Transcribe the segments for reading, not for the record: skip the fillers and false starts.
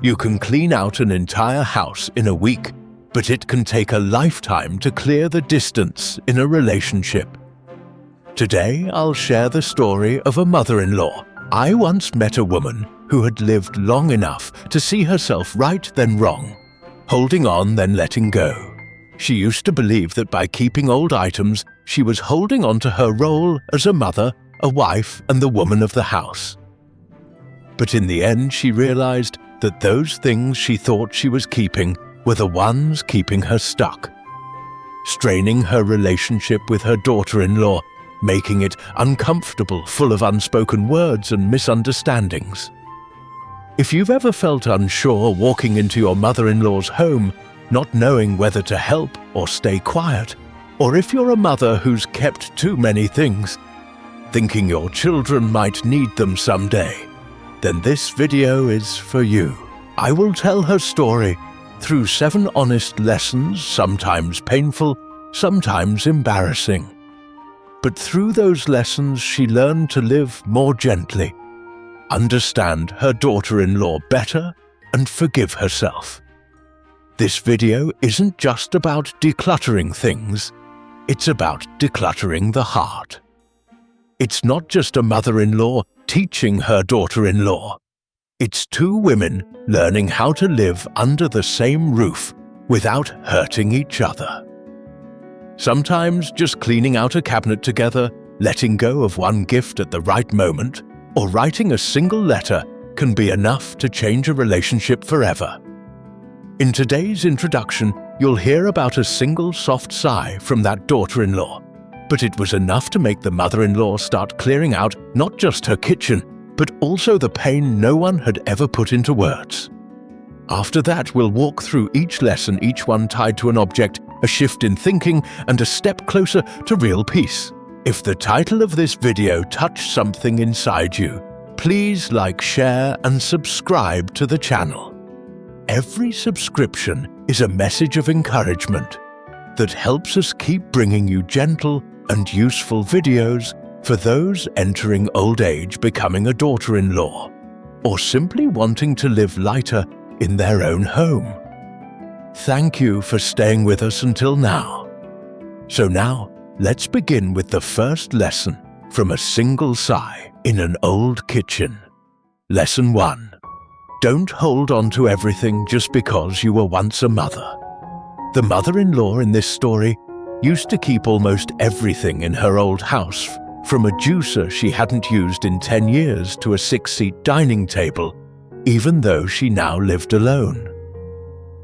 You can clean out an entire house in a week, but it can take a lifetime to clear the distance in a relationship. Today, I'll share the story of a mother-in-law. I once met a woman who had lived long enough to see herself right then wrong, holding on then letting go. She used to believe that by keeping old items, she was holding on to her role as a mother, a wife, and the woman of the house. But in the end, she realized that those things she thought she was keeping were the ones keeping her stuck, straining her relationship with her daughter-in-law, making it uncomfortable, full of unspoken words and misunderstandings. If you've ever felt unsure walking into your mother-in-law's home, not knowing whether to help or stay quiet, or if you're a mother who's kept too many things, thinking your children might need them someday, then this video is for you. I will tell her story through 7 honest lessons, sometimes painful, sometimes embarrassing. But through those lessons, she learned to live more gently, understand her daughter-in-law better, and forgive herself. This video isn't just about decluttering things, it's about decluttering the heart. It's not just a mother-in-law teaching her daughter-in-law. It's 2 women learning how to live under the same roof without hurting each other. Sometimes just cleaning out a cabinet together, letting go of one gift at the right moment, or writing a single letter can be enough to change a relationship forever. In today's introduction, you'll hear about a single soft sigh from that daughter-in-law, but it was enough to make the mother-in-law start clearing out not just her kitchen, but also the pain no one had ever put into words. After that, we'll walk through each lesson, each one tied to an object, a shift in thinking, and a step closer to real peace. If the title of this video touched something inside you, please like, share, and subscribe to the channel. Every subscription is a message of encouragement that helps us keep bringing you gentle and useful videos for those entering old age, becoming a daughter-in-law, or simply wanting to live lighter in their own home. Thank you for staying with us until now. So now, let's begin with the first lesson from a single sigh in an old kitchen. Lesson 1. Don't hold on to everything just because you were once a mother. The mother-in-law in this story used to keep almost everything in her old house, from a juicer she hadn't used in 10 years to a 6-seat dining table, even though she now lived alone.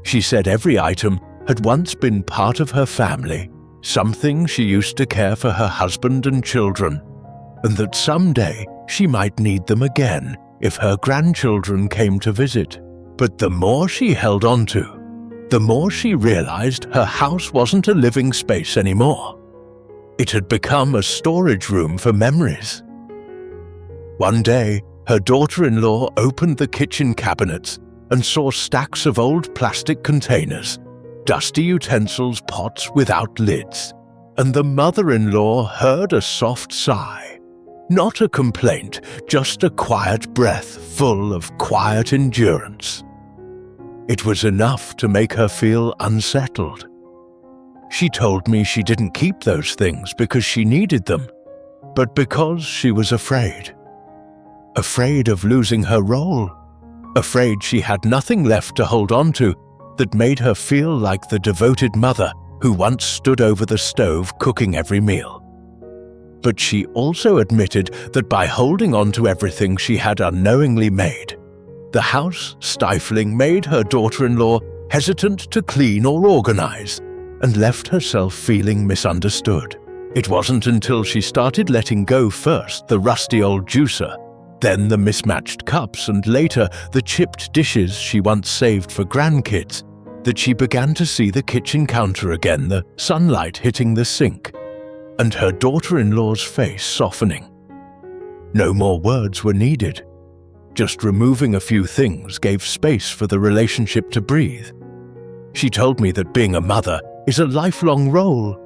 She said every item had once been part of her family, something she used to care for her husband and children, and that someday she might need them again if her grandchildren came to visit. But the more she held on to, the more she realized her house wasn't a living space anymore. It had become a storage room for memories. One day, her daughter-in-law opened the kitchen cabinets and saw stacks of old plastic containers, dusty utensils, pots without lids, and the mother-in-law heard a soft sigh. Not a complaint, just a quiet breath full of quiet endurance. It was enough to make her feel unsettled. She told me she didn't keep those things because she needed them, but because she was afraid. Afraid of losing her role. Afraid she had nothing left to hold on to that made her feel like the devoted mother who once stood over the stove cooking every meal. But she also admitted that by holding on to everything she had unknowingly made, the house stifling made her daughter-in-law hesitant to clean or organize, and left herself feeling misunderstood. It wasn't until she started letting go first the rusty old juicer, then the mismatched cups, and later the chipped dishes she once saved for grandkids, that she began to see the kitchen counter again, the sunlight hitting the sink, and her daughter-in-law's face softening. No more words were needed. Just removing a few things gave space for the relationship to breathe. She told me that being a mother is a lifelong role,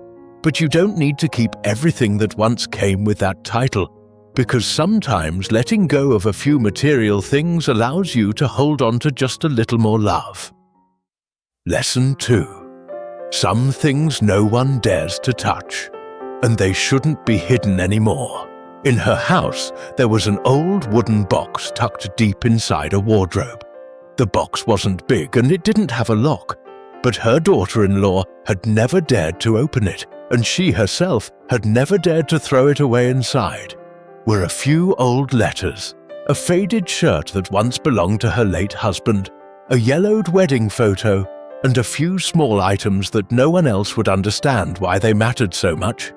but you don't need to keep everything that once came with that title, because sometimes letting go of a few material things allows you to hold on to just a little more love. Lesson 2. Some things no one dares to touch, and they shouldn't be hidden anymore. In her house, there was an old wooden box tucked deep inside a wardrobe. The box wasn't big and it didn't have a lock, but her daughter-in-law had never dared to open it, and she herself had never dared to throw it away. Inside were a few old letters, a faded shirt that once belonged to her late husband, a yellowed wedding photo, and a few small items that no one else would understand why they mattered so much.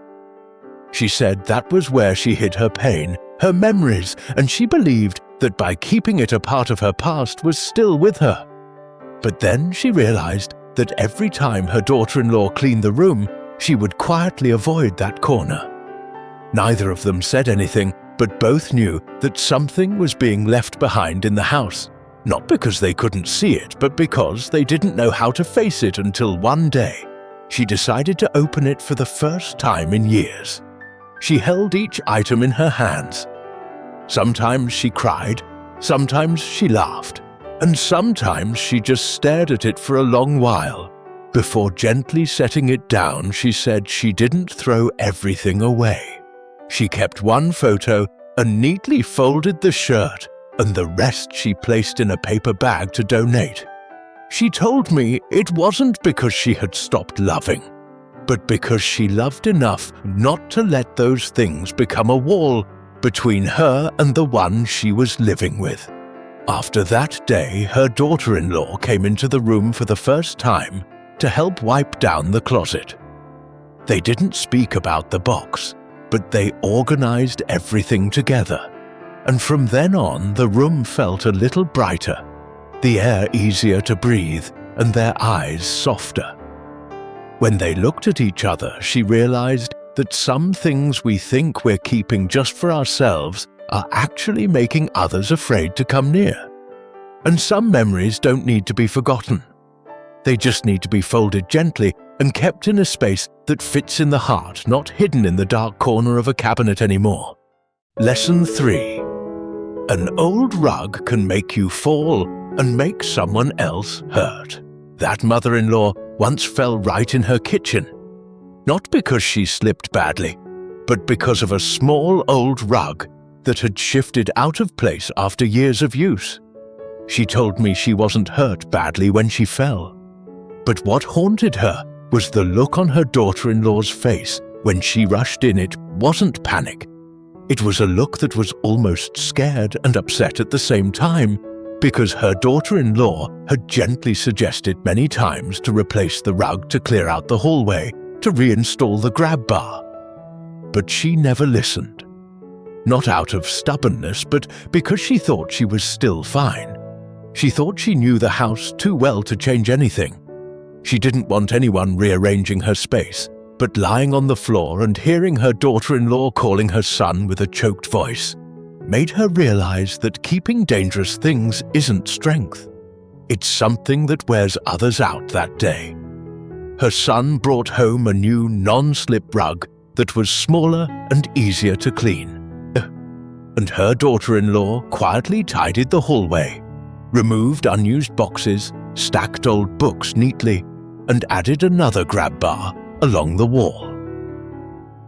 She said that was where she hid her pain, her memories, and she believed that by keeping it a part of her past was still with her. But then she realized that every time her daughter-in-law cleaned the room, she would quietly avoid that corner. Neither of them said anything, but both knew that something was being left behind in the house, not because they couldn't see it, but because they didn't know how to face it until one day she decided to open it for the first time in years. She held each item in her hands. Sometimes she cried, sometimes she laughed, and sometimes she just stared at it for a long while. Before gently setting it down, she said she didn't throw everything away. She kept one photo and neatly folded the shirt, and the rest she placed in a paper bag to donate. She told me it wasn't because she had stopped loving, but because she loved enough not to let those things become a wall between her and the one she was living with. After that day, her daughter-in-law came into the room for the first time to help wipe down the closet. They didn't speak about the box, but they organized everything together. And from then on, the room felt a little brighter, the air easier to breathe, and their eyes softer. When they looked at each other, she realized that some things we think we're keeping just for ourselves are actually making others afraid to come near. And some memories don't need to be forgotten. They just need to be folded gently and kept in a space that fits in the heart, not hidden in the dark corner of a cabinet anymore. Lesson 3. An old rug can make you fall and make someone else hurt. That mother-in-law once fell right in her kitchen. Not because she slipped badly, but because of a small old rug that had shifted out of place after years of use. She told me she wasn't hurt badly when she fell. But what haunted her was the look on her daughter-in-law's face when she rushed in. It wasn't panic. It was a look that was almost scared and upset at the same time, because her daughter-in-law had gently suggested many times to replace the rug, to clear out the hallway, to reinstall the grab bar. But she never listened. Not out of stubbornness, but because she thought she was still fine. She thought she knew the house too well to change anything. She didn't want anyone rearranging her space, but lying on the floor and hearing her daughter-in-law calling her son with a choked voice made her realize that keeping dangerous things isn't strength. It's something that wears others out that day. Her son brought home a new non-slip rug that was smaller and easier to clean. And her daughter-in-law quietly tidied the hallway, removed unused boxes, stacked old books neatly, and added another grab bar along the wall.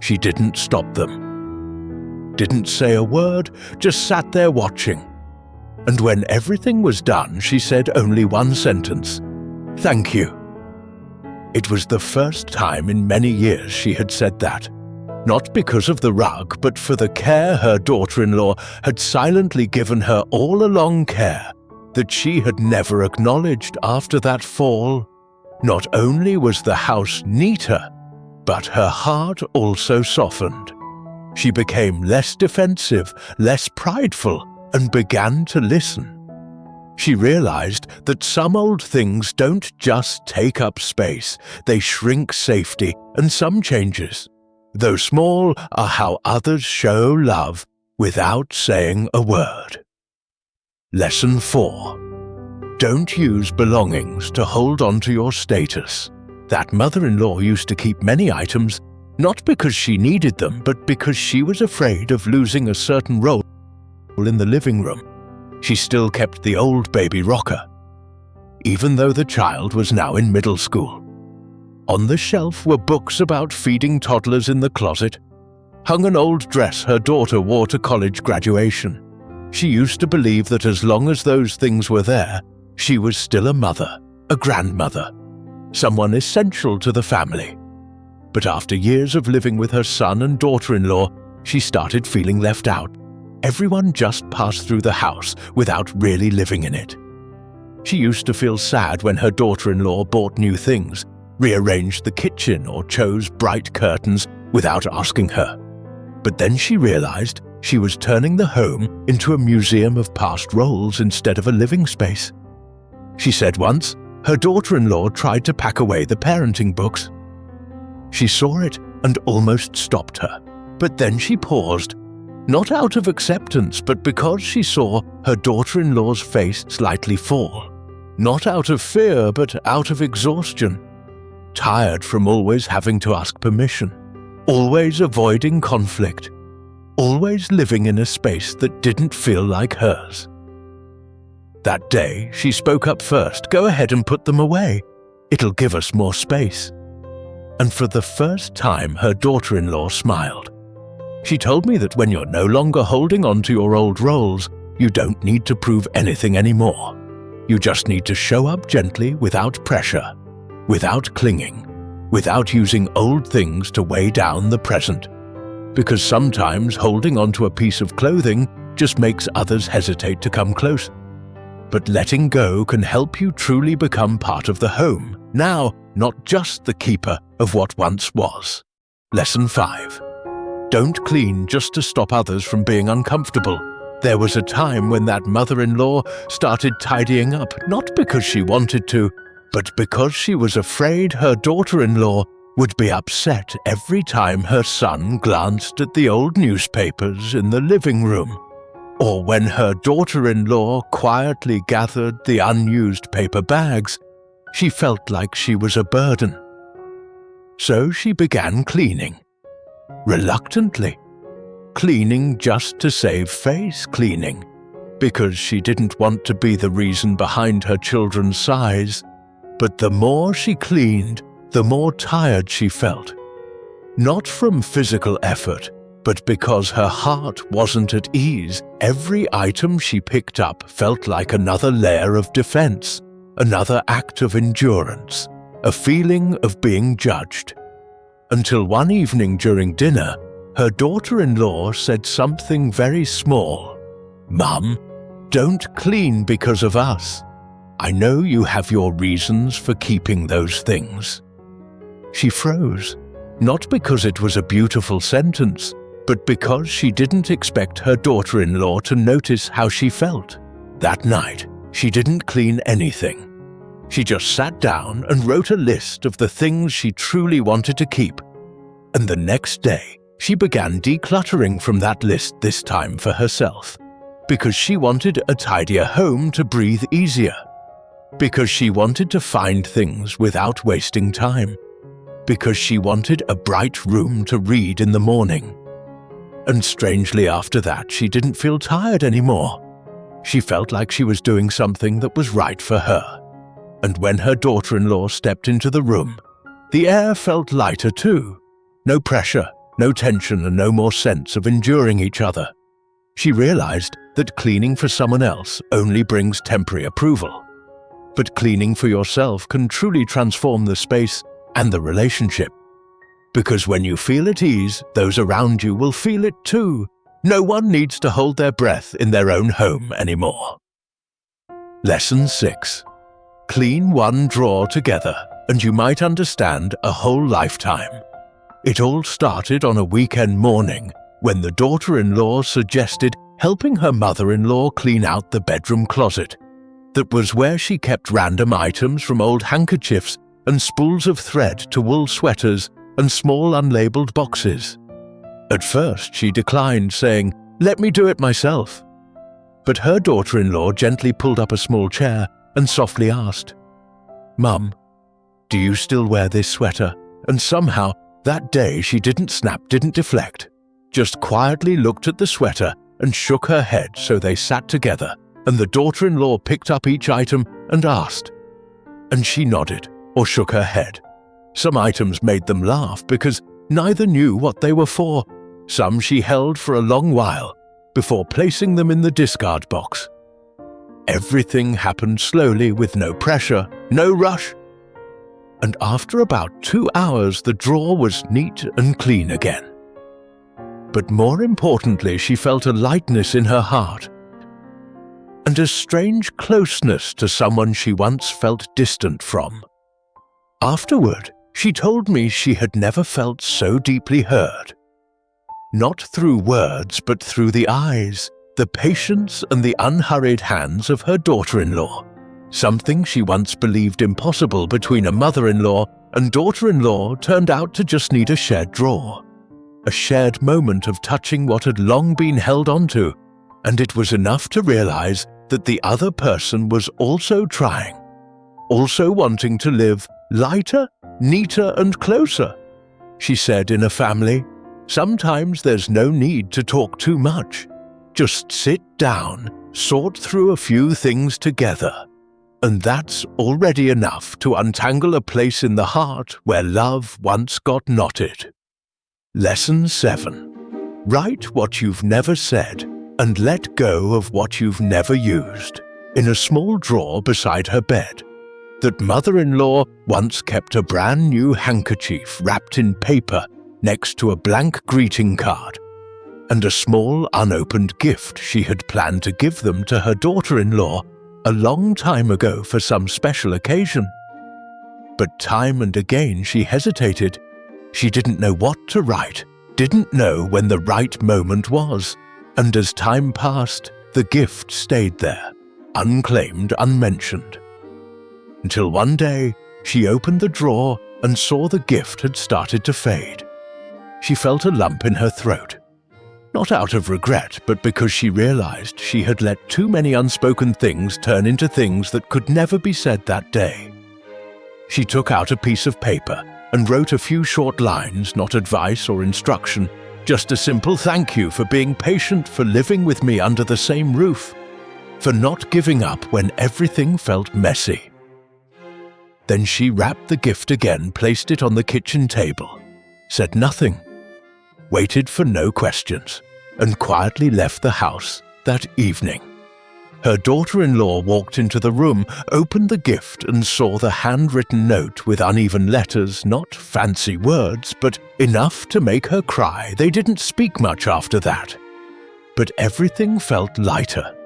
She didn't stop them. Didn't say a word, just sat there watching. And when everything was done, she said only one sentence: "Thank you." It was the first time in many years she had said that, not because of the rug, but for the care her daughter-in-law had silently given her all along, care that she had never acknowledged after that fall. Not only was the house neater, but her heart also softened. She became less defensive, less prideful, and began to listen. She realized that some old things don't just take up space, they shrink safety, and some changes, though small, are how others show love without saying a word. Lesson 4. Don't use belongings to hold on to your status. That mother-in-law used to keep many items, Not because she needed them, but because she was afraid of losing a certain role in the living room. She still kept the old baby rocker, even though the child was now in middle school. On the shelf were books about feeding toddlers in the closet, hung an old dress her daughter wore to college graduation. She used to believe that as long as those things were there, she was still a mother, a grandmother, someone essential to the family. But after years of living with her son and daughter-in-law, she started feeling left out. Everyone just passed through the house without really living in it. She used to feel sad when her daughter-in-law bought new things, rearranged the kitchen, or chose bright curtains without asking her. But then she realized she was turning the home into a museum of past roles instead of a living space. She said once her daughter-in-law tried to pack away the parenting books. She saw it and almost stopped her, but then she paused, not out of acceptance, but because she saw her daughter-in-law's face slightly fall. Not out of fear, but out of exhaustion. Tired from always having to ask permission, always avoiding conflict, always living in a space that didn't feel like hers. That day, she spoke up first. "Go ahead and put them away. It'll give us more space." And for the first time, her daughter-in-law smiled. She told me that when you're no longer holding on to your old roles, you don't need to prove anything anymore. You just need to show up gently without pressure, without clinging, without using old things to weigh down the present. Because sometimes holding onto a piece of clothing just makes others hesitate to come close. But letting go can help you truly become part of the home, now, not just the keeper of what once was. Lesson 5. Don't clean just to stop others from being uncomfortable. There was a time when that mother-in-law started tidying up, not because she wanted to, but because she was afraid her daughter-in-law would be upset every time her son glanced at the old newspapers in the living room, or when her daughter-in-law quietly gathered the unused paper bags. She felt like she was a burden. So she began cleaning. Reluctantly. Cleaning just to save face, cleaning, because she didn't want to be the reason behind her children's sighs. But the more she cleaned, the more tired she felt. Not from physical effort, but because her heart wasn't at ease. Every item she picked up felt like another layer of defense, another act of endurance, a feeling of being judged. Until one evening during dinner, her daughter-in-law said something very small. "Mum, don't clean because of us. I know you have your reasons for keeping those things." She froze, not because it was a beautiful sentence, but because she didn't expect her daughter-in-law to notice how she felt. That night, she didn't clean anything. She just sat down and wrote a list of the things she truly wanted to keep. And the next day, she began decluttering from that list, this time for herself. Because she wanted a tidier home to breathe easier. Because she wanted to find things without wasting time. Because she wanted a bright room to read in the morning. And strangely after that, she didn't feel tired anymore. She felt like she was doing something that was right for her. And when her daughter-in-law stepped into the room, the air felt lighter too. No pressure, no tension, and no more sense of enduring each other. She realized that cleaning for someone else only brings temporary approval. But cleaning for yourself can truly transform the space and the relationship. Because when you feel at ease, those around you will feel it too. No one needs to hold their breath in their own home anymore. Lesson 6. Clean one drawer together, and you might understand a whole lifetime. It all started on a weekend morning when the daughter-in-law suggested helping her mother-in-law clean out the bedroom closet. That was where she kept random items from old handkerchiefs and spools of thread to wool sweaters and small unlabeled boxes. At first she declined, saying, "Let me do it myself." But her daughter-in-law gently pulled up a small chair and softly asked, "Mum, do you still wear this sweater?" And somehow That day she didn't snap, didn't deflect, just quietly looked at the sweater and shook her head so they sat together, and the daughter-in-law picked up each item and asked. And she nodded or shook her head. Some items made them laugh because neither knew what they were for. Some she held for a long while before placing them in the discard box. Everything happened slowly with no pressure, no rush. And after about 2 hours, the drawer was neat and clean again. But more importantly, she felt a lightness in her heart and a strange closeness to someone she once felt distant from. Afterward, she told me she had never felt so deeply heard. Not through words, but through the eyes, the patience and the unhurried hands of her daughter-in-law. Something she once believed impossible between a mother-in-law and daughter-in-law turned out to just need a shared drawer. A shared moment of touching what had long been held onto, and it was enough to realize that the other person was also trying, also wanting to live lighter, neater, and closer. She said in a family, sometimes there's no need to talk too much. Just sit down, sort through a few things together, and that's already enough to untangle a place in the heart where love once got knotted. Lesson 7. Write what you've never said and let go of what you've never used in a small drawer beside her bed. That mother-in-law once kept a brand new handkerchief wrapped in paper next to a blank greeting card and a small unopened gift she had planned to give them to her daughter-in-law a long time ago for some special occasion. But time and again she hesitated. She didn't know what to write, didn't know when the right moment was, and as time passed, the gift stayed there, unclaimed, unmentioned. Until one day, she opened the drawer and saw the gift had started to fade. She felt a lump in her throat. Not out of regret, but because she realized she had let too many unspoken things turn into things that could never be said that day. She took out a piece of paper and wrote a few short lines, not advice or instruction, just a simple thank you for being patient, for living with me under the same roof, for not giving up when everything felt messy. Then she wrapped the gift again, placed it on the kitchen table, said nothing, waited for no questions, and quietly left the house that evening. Her daughter-in-law walked into the room, opened the gift, and saw the handwritten note with uneven letters, not fancy words, but enough to make her cry. They didn't speak much after that. But everything felt lighter.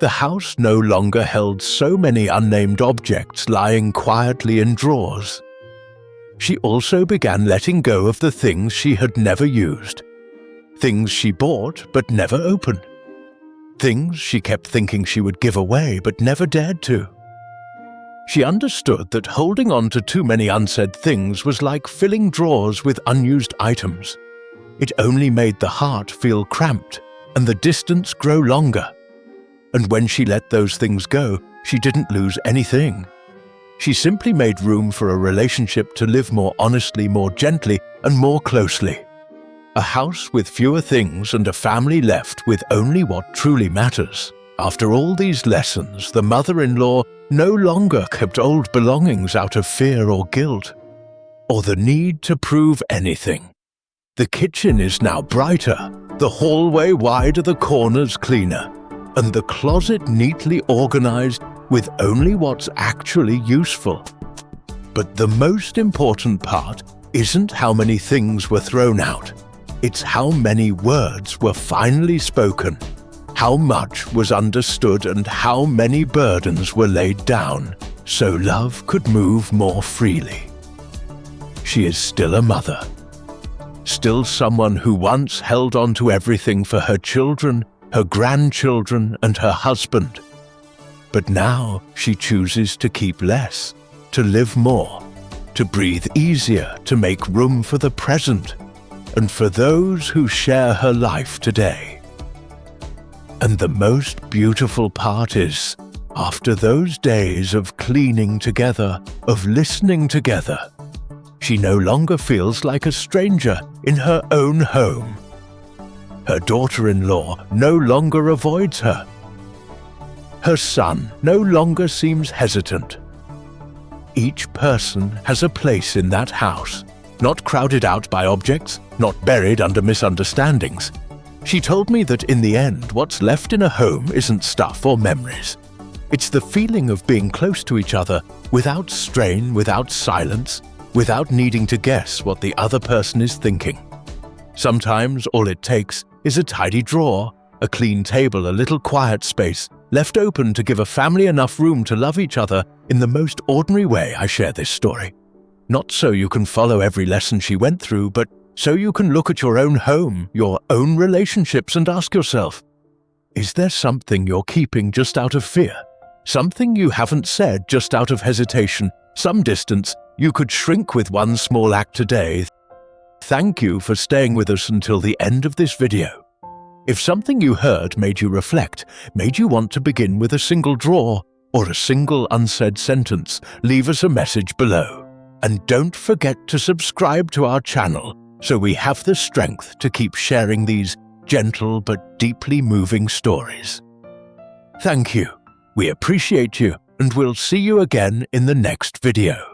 The house no longer held so many unnamed objects lying quietly in drawers. She also began letting go of the things she had never used, things she bought but never opened, things she kept thinking she would give away but never dared to. She understood that holding on to too many unsaid things was like filling drawers with unused items. It only made the heart feel cramped and the distance grow longer. And when she let those things go, she didn't lose anything. She simply made room for a relationship to live more honestly, more gently, and more closely. A house with fewer things and a family left with only what truly matters. After all these lessons, the mother-in-law no longer kept old belongings out of fear or guilt, or the need to prove anything. The kitchen is now brighter, the hallway wider, the corners cleaner, and the closet neatly organized with only what's actually useful. But the most important part isn't how many things were thrown out. It's how many words were finally spoken, how much was understood, and how many burdens were laid down so love could move more freely. She is still a mother, still someone who once held on to everything for her children, her grandchildren, and her husband. But now she chooses to keep less, to live more, to breathe easier, to make room for the present, and for those who share her life today. And the most beautiful part is, after those days of cleaning together, of listening together, She no longer feels like a stranger in her own home. Her daughter-in-law no longer avoids her. Her son no longer seems hesitant. Each person has a place in that house, not crowded out by objects, not buried under misunderstandings. She told me that in the end, what's left in a home isn't stuff or memories. It's the feeling of being close to each other without strain, without silence, without needing to guess what the other person is thinking. Sometimes all it takes is a tidy drawer, a clean table, a little quiet space, left open to give a family enough room to love each other in the most ordinary way. I share this story. Not so you can follow every lesson she went through, but so you can look at your own home, your own relationships, and ask yourself, is there something you're keeping just out of fear? Something you haven't said just out of hesitation, some distance you could shrink with one small act today. Thank you for staying with us until the end of this video. If something you heard made you reflect, made you want to begin with a single drawer or a single unsaid sentence, leave us a message below. And don't forget to subscribe to our channel so we have the strength to keep sharing these gentle but deeply moving stories. Thank you. We appreciate you, and we'll see you again in the next video.